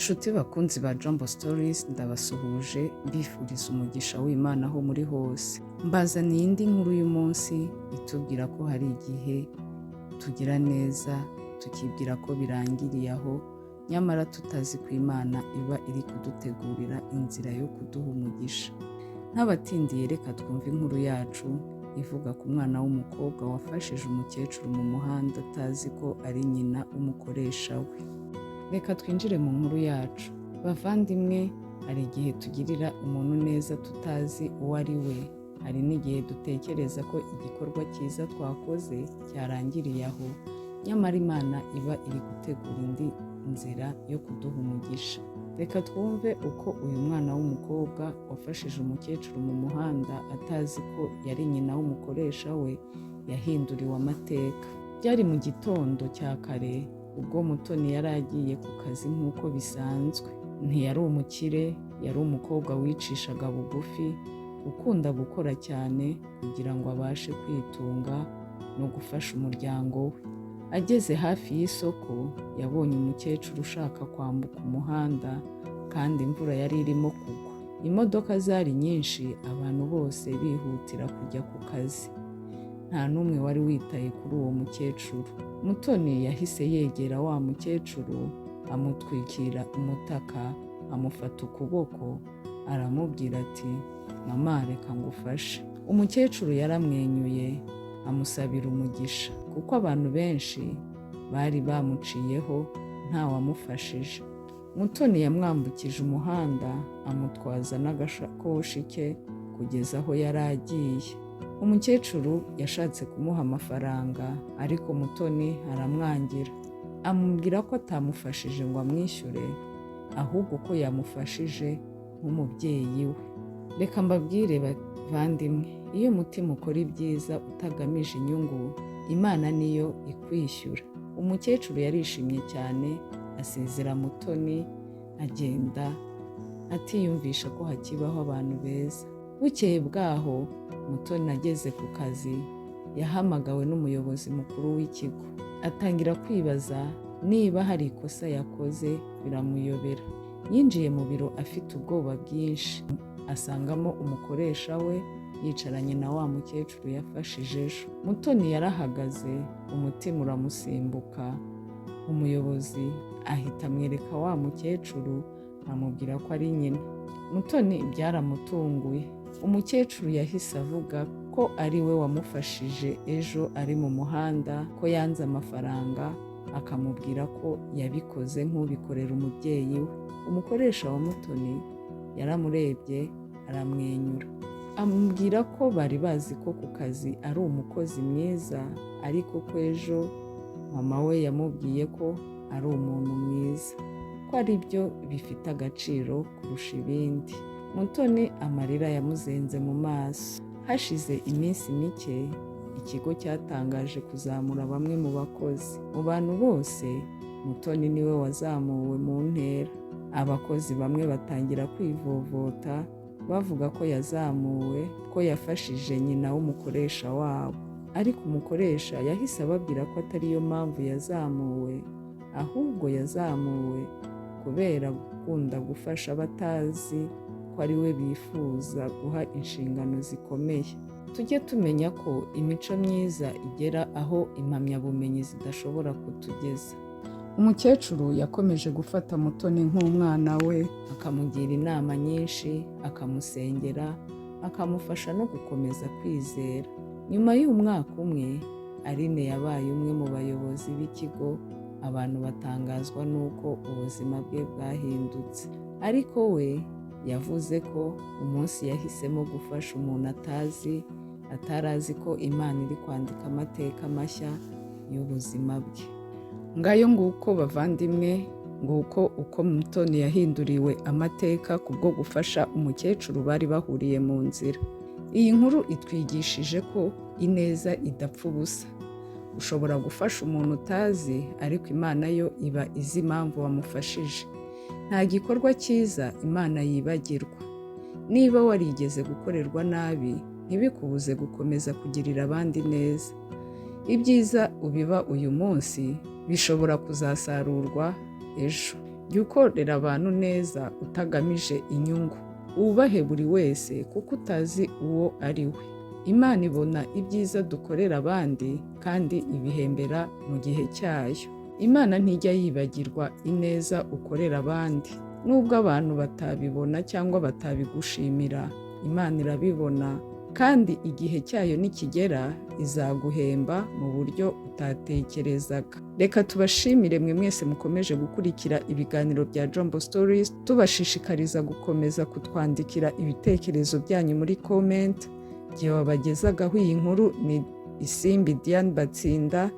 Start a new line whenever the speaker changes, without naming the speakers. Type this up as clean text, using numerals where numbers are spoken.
Nshuti bakunzi ba Jumbo Stories, ndabasuhuje mbifuriza umugisha w'Imana aho muri hose. Mbazaniye indi nkuru y'umunsi itubwira ko hari igihe tugira neza tukibwira ko birangiriye aho, nyamara tutazi ko Imana iba iri kudutegurira inzira yo kuduha umugisha. Ntabatindiye reka twumve inkuru yacu ivuga ku mwana w'umukobwa wafashije umukecuru mu muhanda atazi ko ari nyina umukoresha we. Reka twinjire mu nkuru yacu. Bavandimwe, hari igihe tugirira umuntu neza tutazi uwo ari we. Hari n'igihe dutekereza ko igikorwa cyiza twakoze cyarangiriye aho, nyamara Imana iba iri gutegura indi nzira yo kuduha umugisha. Reka twumve uko uyu mwana w'umukobwa wafashije umukecuru mu muhanda atazi ko yari nyina w'umukoresha we yahinduriwe amateka. Byari mu gitondo cya kare ubwo Mutoni yari agiye ku kazi nk'uko bisanzwe. Ntiyari umukire, yari umukobwa wicishaga bugufi, ukunda gukora cyane kugira ngo abashe kwitunga no gufasha umuryango we. Ageze hafi y'isoko yabonye umukecuru ushaka kwambuka umuhanda kandi imvura yari irimo kugwa. Imodoka zari nyinshi, abantu bose bihutira kujya ku kazi. Nta n'umwe wari witaye kuri uwo mukecuru. Mutoni yahise yegera wa mukecuru, amutwikira umutaka, amufata ukuboko, aramubwira ati, "Mama, reka ngufashe." Umukecuru yaramwenyuye, amusabira umugisha, kuko abantu benshi bari bamuciyeho nta wamufashije. Mutoni yamwambukije umuhanda, amutwaza n'agasakoshi ke kugeza aho yari agiye. Umukecuru yashatse kumuha amafaranga, ariko Mutoni aramwangira. Amubwira ko atamufashije ngo amwishyure, ahubwo ko yamufashije nk'umubyeyi we. Reka mbabwire bavandimwe, iyo umutima ukora ibyiza utagamije inyungu, Imana niyo ikwishyura. Umukecuru yarishimye cyane, asezera Mutoni, agenda atiyumvisha ko hakibaho abantu beza. Bukeye bwaho Mutoni ageze ku kazi, yahamagawe n'umuyobozi mukuru w'ikigo. Atangira kwibaza niba hari ikosa yakoze, biramuyobera. Yinjiye mu biro afite ubwoba bwinshi, asangamo umukoresha we yicaranye na wa mukecuru yafashije ejo. Mutoni yarahagaze, umutima uramusimbuka. Umuyobozi ahita amwereka wa mukecuru, amubwira ko ari nyina. Mutoni byaramutunguye. Umukecuru yahise avuga ko ari we wamufashije ejo ari mu muhanda, ko yanze amafaranga, akamubwira ko yabikoze nk'ubikorera umubyeyi we. Umukoresha wa Mutoni yaramurebye, aramwenyura. Amubwira ko bari bazi ko ku kazi ari umukozi mwiza, ariko ko ejo mama we yamubwiye ko ari umuntu mwiza, ko ari byo bifite agaciro kurusha ibindi. Mutoni amarira yamuzenze mu maso. Hashize iminsi mike, ikigo cyatangaje kuzamura bamwe mu bakozi. Mu bantu bose, Mutoni niwe wazamuwe mu ntera. Abakozi bamwe batangira kwivovota, bavuga ko yazamuwe, ko yafashije nyina w'umukoresha wabo. Ariko umukoresha yahise ababwira ko atari yo mpamvu yazamuwe, ahubwo yazamuwe kubera gukunda gufasha abatazi ko ari we bifuza guha inshingano zikomeye. Tujye tumenya ko imico myiza igera aho impamyabumenyi zidashobora kutugeza. Umukecuru yakomeje gufata Mutoni nk'umwana we, akamugira inama nyinshi, akamusengera, akamufasha no gukomeza kwizera. Nyuma y'umwaka umwe, Aline yabaye umwe mu bayobozi b'ikigo. Abantu batangazwa n'uko ubuzima bwe bwahindutse. Ariko we yavuze ko umunsi yahisemo gufasha umuntu atari azi ko Imana iri kwandika amateka mashya y'ubuzima bwe. Ngayo nguko bavandimwe, nguko uko Mutoni yahinduriwe amateka kubwo gufasha umukecuru bari bahuriye mu nzira. Iyi nkuru itwigishije ko ineza idapfa ubusa. Ushobora gufasha umuntu utazi, ariko Imana yo iba izi impamvu wamufashije. Nta gikorwa cyiza Imana yibagirwa. Niba warigeze gukorerwa nabi, ntibikubuze gukomeza kugirira abandi neza. Ibyiza ubiba uyu munsi bishobora kuzasarurwa ejo. jya ukorera abantu neza utagamije inyungu, wubahe buri wese kuko utazi uwo ari we. Imana ibona ibyiza dukorera abandi kandi ibihembera mu gihe cyayo. Imana ntijya yibagirwa ineza ukorera abandi. Nubwo abantu batabibona cyangwa batabigushimira, Imana irabibona kandi igihe cyayo nikigera izaguhemba mu buryo utatekerezaga. Reka tubashimire mwe mwese mukomeje gukurikira ibiganiro bya Jombo Stories, tubashishikariza gukomeza kutwandikira ibitekerezo byanyu muri comment. Jye wabagezagaho iyi nkuru ni Isimbi Diane Batsinda.